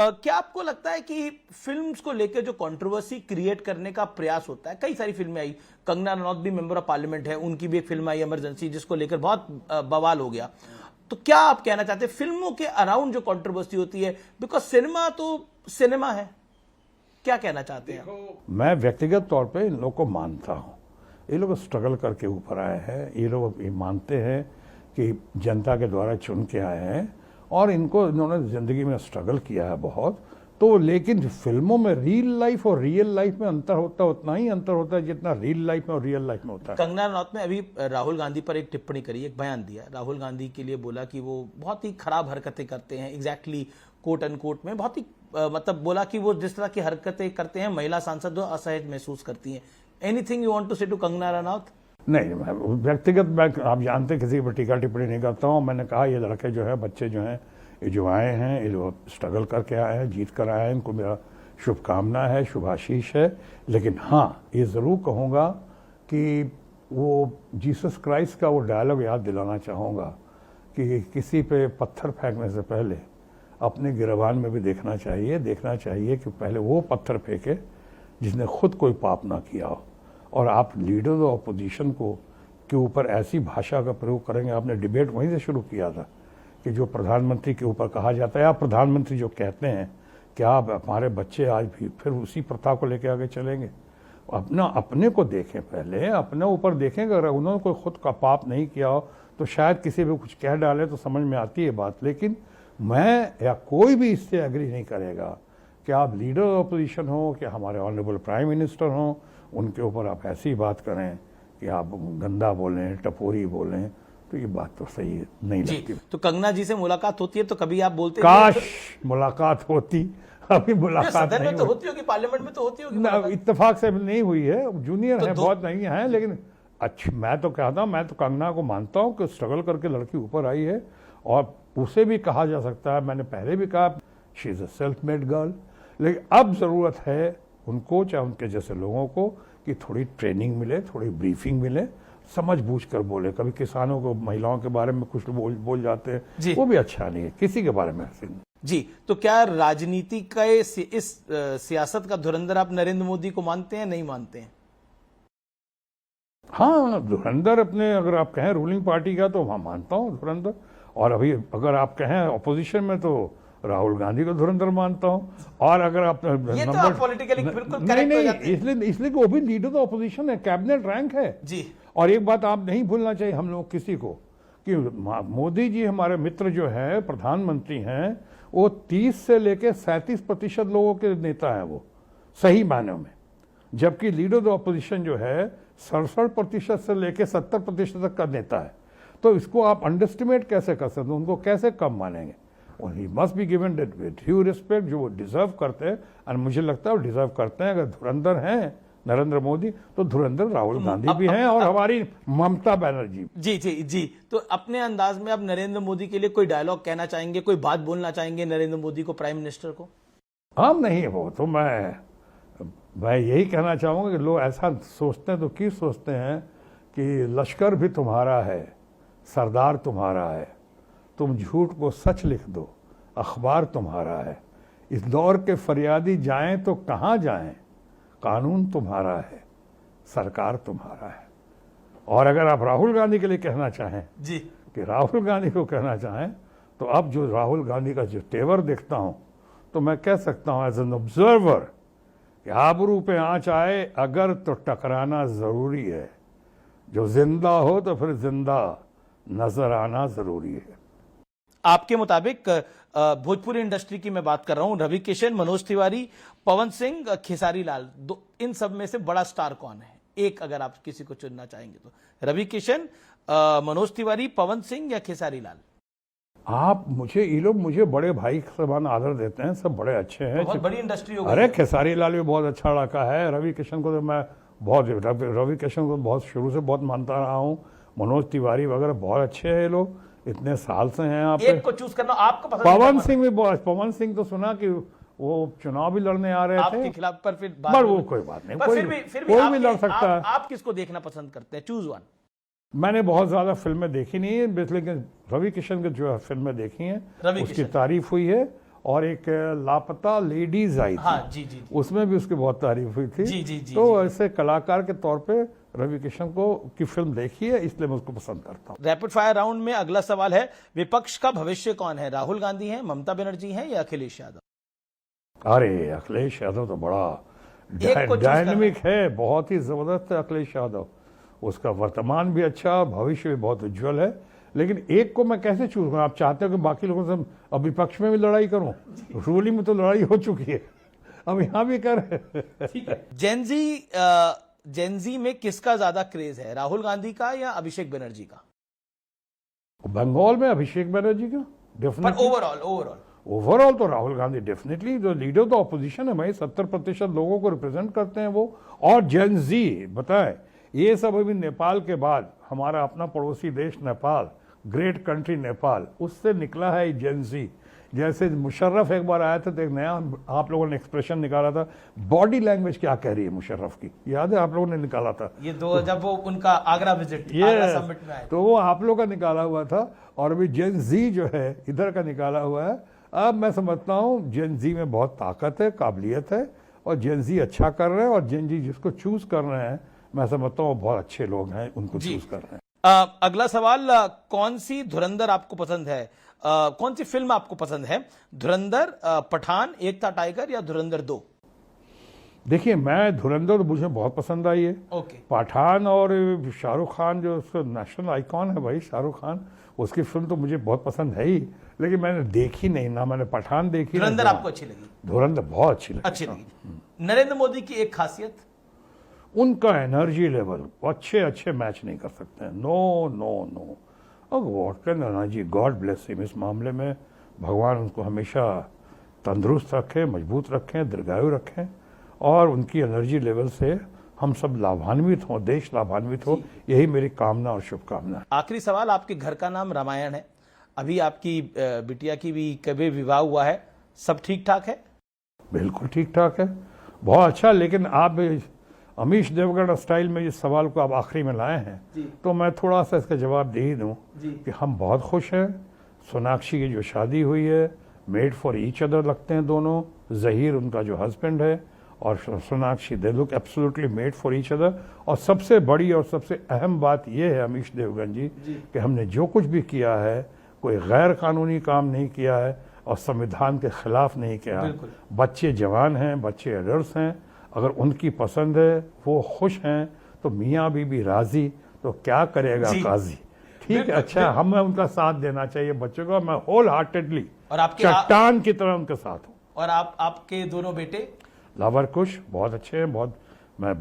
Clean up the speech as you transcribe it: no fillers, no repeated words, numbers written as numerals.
क्या आपको लगता है कि फिल्म्स को लेकर जो कंट्रोवर्सी क्रिएट करने का प्रयास होता है, कई सारी फिल्में आई, कंगना रनौत भी मेंबर ऑफ पार्लियामेंट है, उनकी भी एक फिल्म आई इमरजेंसी जिसको लेकर बहुत बवाल हो गया, तो क्या आप कहना चाहते हैं फिल्मों के अराउंड जो कंट्रोवर्सी होती है, बिकॉज सिनेमा तो सिनेमा है, क्या कहना चाहते हैं? मैं व्यक्तिगत तौर पे इन लोग को मानता हूँ, ये लोग स्ट्रगल करके ऊपर आए हैं, ये लोग मानते हैं कि जनता के द्वारा चुन के आए हैं और इन्होंने ज़िंदगी में स्ट्रगल किया है बहुत। तो लेकिन फिल्मों में रियल लाइफ और रियल लाइफ में अंतर होता है, उतना ही अंतर होता है जितना रियल लाइफ में और रियल लाइफ में होता है। कंगना रनौत ने अभी राहुल गांधी पर एक टिप्पणी करी, एक बयान दिया, राहुल गांधी के लिए बोला कि वो बहुत ही खराब हरकतें करते हैं, एग्जैक्टली कोट एंड कोट में बहुत ही मतलब बोला कि वो जिस तरह की हरकतें करते हैं महिला सांसद वो असहज महसूस करती हैं। एनीथिंग यू वांट टू से टू कंगना रनौत? नहीं, मैं व्यक्तिगत मैं आप जानते किसी पर टीका टिप्पणी नहीं करता हूँ। मैंने कहा ये लड़के जो है, बच्चे जो हैं, ये जो आए हैं, ये जो स्ट्रगल करके आए हैं, जीत कर आए हैं, इनको मेरा शुभकामना है, शुभाशीष है। लेकिन हाँ, ये ज़रूर कहूँगा कि वो जीसस क्राइस्ट का वो डायलॉग याद दिलाना चाहूँगा कि किसी पे पत्थर फेंकने से पहले अपने गिरबान में भी देखना चाहिए कि पहले वो पत्थर फेंके जिसने खुद कोई पाप ना किया हो। और आप लीडर ऑफ अपोजिशन को के ऊपर ऐसी भाषा का प्रयोग करेंगे, आपने डिबेट वहीं से शुरू किया था कि जो प्रधानमंत्री के ऊपर कहा जाता है, आप प्रधानमंत्री जो कहते हैं, क्या आप हमारे बच्चे आज भी फिर उसी प्रथा को लेकर आगे चलेंगे? अपने को देखें, पहले अपने ऊपर देखें। अगर उन्होंने कोई खुद का पाप नहीं किया हो तो शायद किसी भी कुछ कह डाले तो समझ में आती है बात। लेकिन मैं या कोई भी इससे एग्री नहीं करेगा कि आप लीडर ऑफ अपोजिशन हो, कि हमारे ऑनरेबल प्राइम मिनिस्टर हों, उनके ऊपर आप ऐसी बात करें कि आप गंदा बोलें, टपोरी बोलें, तो ये बात तो सही है, नहीं लगती। तो कंगना जी से मुलाकात होती है तो कभी आप बोलते काश मुलाकात होती, अभी मुलाकात सदन नहीं में तो होती होगी, पार्लियामेंट में तो होती होगी। इत्तेफाक से नहीं हुई है, जूनियर है, बहुत नहीं है, लेकिन अच्छा मैं तो कहता हूँ, मैं तो कंगना को मानता हूँ कि स्ट्रगल करके लड़की ऊपर आई है। और उसे भी कहा जा सकता है, मैंने पहले भी कहा, she is a self made girl. लेकिन अब ज़रूरत है उनको, चाहे उनके जैसे लोगों को, कि थोड़ी ट्रेनिंग मिले, थोड़ी ब्रीफिंग मिले, समझ बूझ कर बोले। कभी किसानों को, महिलाओं के बारे में कुछ बोल जाते हैं, वो भी अच्छा नहीं है, किसी के बारे में ऐसे नहीं। जी, तो क्या राजनीति का इस सियासत का धुरंधर आप नरेंद्र मोदी को मानते हैं, नहीं मानते हैं? हाँ, धुरंधर अपने, अगर आप कहें रूलिंग पार्टी का, तो मैं मानता हूँ धुरंधर। और अभी अगर आप कहें अपोजिशन में, तो राहुल गांधी को धुरंधर मानता हूँ। और अगर आप ये तो आप पॉलिटिकली बिल्कुल करेक्ट हो जाते हैं। इसलिए वो भी लीडर ऑफ अपोजिशन है, कैबिनेट रैंक है जी। और एक बात आप नहीं भूलना चाहिए हम लोग किसी को, कि मोदी जी हमारे मित्र जो है, प्रधानमंत्री हैं, वो 30 से लेकर 37% लोगों के नेता हैं, वो सही मायनों में। जबकि लीडर ऑफ अपोजिशन जो है 67% से लेकर 70% तक का नेता है। तो इसको आप अंडरस्टिमेट कैसे कर सकते हैं, उनको कैसे कम मानेंगे? और he must be given due respect, जो वो डिजर्व करते हैं। और मुझे लगता है वो डिजर्व करते हैं। अगर धुरंधर हैं नरेंद्र मोदी, तो धुरंधर राहुल गांधी भी हैं, और हमारी ममता बनर्जी। जी। तो अपने अंदाज में आप नरेंद्र मोदी के लिए कोई डायलॉग कहना चाहेंगे, कोई बात बोलना चाहेंगे नरेंद्र मोदी को, प्राइम मिनिस्टर को? हाँ, नहीं, वो तो मैं यही कहना चाहूँगा कि लोग ऐसा सोचते हैं तो क्यों सोचते हैं कि लश्कर भी तुम्हारा है, सरदार तुम्हारा है, तुम झूठ को सच लिख दो, अखबार तुम्हारा है। इस दौर के फरियादी जाएं तो कहाँ जाएं, कानून तुम्हारा है, सरकार तुम्हारा है। और अगर आप राहुल गांधी के लिए कहना चाहें जी, कि राहुल गांधी को कहना चाहें, तो अब जो राहुल गांधी का जो तेवर देखता हूं, तो मैं कह सकता हूं एज एन ऑब्जर्वर कि आबरू पे आँच आए अगर तो टकराना ज़रूरी है, जो जिंदा हो तो फिर जिंदा नजर आना ज़रूरी है। आपके मुताबिक भोजपुरी इंडस्ट्री की मैं बात कर रहा हूं, रवि किशन, मनोज तिवारी, पवन सिंह, खेसारी लाल, इन सब में से बड़ा स्टार कौन है? एक अगर आप किसी को चुनना चाहेंगे तो रवि किशन, मनोज तिवारी, पवन सिंह या खेसारी लाल? आप मुझे, ये लोग मुझे बड़े भाई समान आदर देते हैं, सब बड़े अच्छे हैं, बहुत बड़ी इंडस्ट्री हो गई। अरे खेसारी लाल भी बहुत अच्छा लड़का है। रवि किशन को तो मैं रवि किशन को बहुत शुरू से बहुत मानता रहा हूँ। मनोज तिवारी वगैरह बहुत अच्छे हैं, ये लोग इतने साल से हैं। आप एक को चूज करना आपको पसंद? पवन सिंह भी बहुत, पवन सिंह तो सुना कि वो चुनाव भी लड़ने आ रहे थे आपके खिलाफ, पर फिर वो कोई बात नहीं, कोई भी लड़ सकता है। आप किसको देखना पसंद करते हैं? Choose one. मैंने बहुत ज़्यादा फिल्में देखी नहीं है, लेकिन रवि किशन की जो फिल्में देखी हैं उसकी तारीफ हुई है। और एक लापता लेडीज आई थी, हाँ जी जी उसमें भी उसकी बहुत तारीफ हुई थी। जी जी जी तो जी। ऐसे कलाकार के तौर पे रवि किशन को की फिल्म देखी है, इसलिए मैं उसको पसंद करता हूँ। रैपिड फायर राउंड में अगला सवाल है, विपक्ष का भविष्य कौन है? राहुल गांधी है, ममता बनर्जी है या अखिलेश यादव? अरे अखिलेश यादव तो बड़ा एक को choose डायनेमिक है, बहुत ही जबरदस्त है अखिलेश यादव। उसका वर्तमान भी अच्छा, भविष्य भी बहुत उज्जवल है। लेकिन एक को मैं कैसे चूज करूं? आप चाहते हो कि बाकी लोगों से अब विपक्ष में भी लड़ाई करूं? रूलिंग में तो लड़ाई हो चुकी है, अब यहां भी कर। जेनजी में किसका ज्यादा क्रेज है, राहुल गांधी का या अभिषेक बनर्जी का? बंगाल में अभिषेक बनर्जी का पर डेफिनेटली। ओवरऑल तो राहुल गांधी डेफिनेटली जो लीडर तो ऑपोजिशन है भाई, 70% लोगों को रिप्रेजेंट करते हैं वो। और जेन जी बताए, ये सब अभी नेपाल के बाद हमारा अपना पड़ोसी देश नेपाल, ग्रेट कंट्री नेपाल, उससे निकला है जेन जी। जैसे मुशर्रफ एक बार आया था तो एक नया आप लोगों ने एक्सप्रेशन निकाला था, बॉडी लैंग्वेज क्या कह रही है मुशर्रफ की, याद है आप लोगों ने निकाला था ये दो, जब वो उनका आगरा विजिट, ये आगरा समिट में आए। तो वो आप लोगों का निकाला हुआ था, और अभी जेन जी जो है इधर का निकाला हुआ है। अब मैं समझता हूँ जेन जी में बहुत ताकत है, काबिलियत है, और जेन जी अच्छा कर रहे हैं, और जेन जी जिसको चूज कर रहे हैं मैं समझता हूँ बहुत अच्छे लोग हैं, उनको चूज कर रहे हैं। अगला सवाल, कौन सी धुरंधर आपको पसंद है? कौन सी फिल्म आपको पसंद है? धुरंधर, पठान, एक था टाइगर या धुरंधर 2? देखिए मैं धुरंधर तो मुझे बहुत पसंद आई है। ओके। पठान और शाहरुख खान जो उसका नेशनल आइकॉन है भाई शाहरुख खान, उसकी फिल्म तो मुझे बहुत पसंद है ही, लेकिन मैंने देखी नहीं ना, मैंने पठान देखी। धुरंधर आपको अच्छी लगी? धुरंधर बहुत अच्छी लगी। नरेंद्र मोदी की एक खासियत? उनका एनर्जी लेवल, अच्छे मैच नहीं कर सकते हैं। No no no, what can energy, God bless him. इस मामले में भगवान उनको हमेशा तंदुरुस्त रखें, मजबूत रखें, दीर्घायु रखें, और उनकी एनर्जी लेवल से हम सब लाभान्वित हों, देश लाभान्वित हो, यही मेरी कामना और शुभकामना है। आखिरी सवाल, आपके घर का नाम रामायण है, अभी आपकी बिटिया की भी कभी विवाह हुआ है, सब ठीक ठाक है? बिल्कुल ठीक ठाक है, बहुत अच्छा। लेकिन आप अमीश देवगन स्टाइल में इस सवाल को आप आखिरी में लाए हैं, तो मैं थोड़ा सा इसका जवाब दे ही दूं कि हम बहुत खुश हैं। सोनाक्षी की जो शादी हुई है, मेड फॉर ईच अदर लगते हैं दोनों। जहीर उनका जो हस्बैंड है और Sonakshi, they look absolutely made for each other. और सबसे बड़ी और सबसे अहम बात यह है अमीश देवगन जी कि हमने जो कुछ भी किया है, कोई गैर कानूनी काम नहीं किया है और संविधान के खिलाफ नहीं किया। बच्चे जवान हैं, बच्चे एडल्ट हैं, अगर उनकी पसंद है, वो खुश हैं, तो मियाँ बीबी राजी, तो क्या करेगा काजी। ठीक है, अच्छा, हमें उनका साथ देना चाहिए बच्चों को। मैं होल हार्टेडली और आपके चट्टान की तरह उनके साथ हूँ। और आपके दोनों बेटे? लावर कुश बहुत अच्छे हैं, बहुत मैं